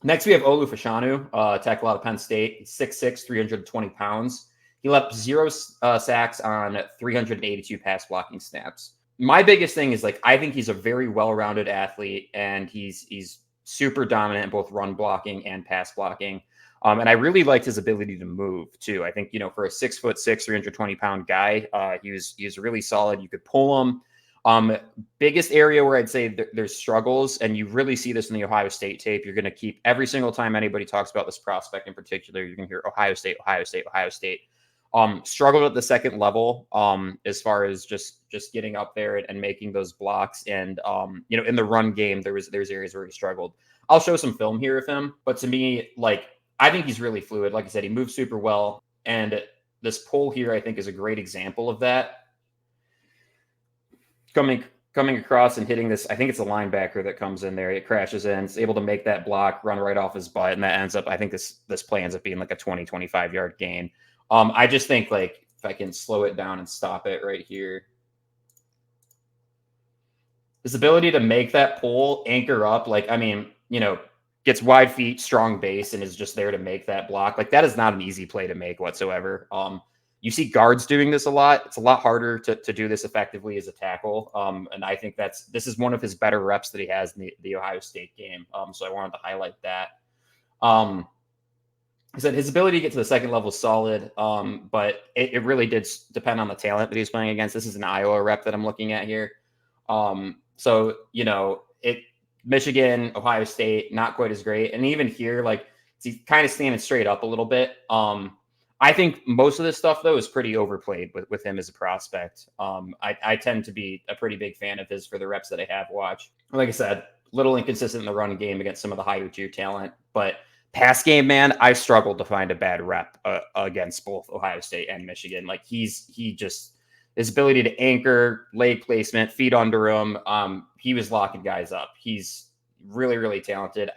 Next, we have Olu Fashanu, tackle out of Penn State. He's 6'6", 320 pounds. He left 0 sacks on 382 pass blocking snaps. My biggest thing is, like, I think he's a very well-rounded athlete, and he's super dominant in both run blocking and pass blocking. And I really liked his ability to move too. I think, for a 6'6", 320-pound guy, he was really solid. You could pull him. Biggest area where I'd say there's struggles, and you really see this in the Ohio State tape. You're going to keep every single time anybody talks about this prospect in particular, you're going to hear Ohio State, Ohio State, Ohio State. Struggled at the second level, as far as just getting up there and making those blocks. And, in the run game, there's areas where he struggled. I'll show some film here of him, but to me, like, I think he's really fluid. Like I said, he moves super well. And this pull here, I think, is a great example of that. Coming across and hitting this, I think it's a linebacker that comes in there. It crashes in, it's able to make that block, run right off his butt, and that ends up, I think this play ends up being like a 20-25 yard gain. I just think, like, if I can slow it down and stop it right here, his ability to make that pull, anchor up, like, gets wide feet, strong base, and is just there to make that block. Like, that is not an easy play to make whatsoever. You see guards doing this a lot. It's a lot harder to do this effectively as a tackle. And I think this is one of his better reps that he has in the Ohio State game. So I wanted to highlight that. I said his ability to get to the second level is solid, but it really did depend on the talent that he's playing against. This is an Iowa rep that I'm looking at here. So, Michigan, Ohio State, not quite as great. And even here, like, he's kind of standing straight up a little bit. I think most of this stuff, though, is pretty overplayed with him as a prospect. I tend to be a pretty big fan of his for the reps that I have watched. Like I said, a little inconsistent in the run game against some of the higher tier talent, but pass game, man, I struggled to find a bad rep against both Ohio State and Michigan. Like, his ability to anchor, leg placement, feet under him, he was locking guys up. He's really, really talented.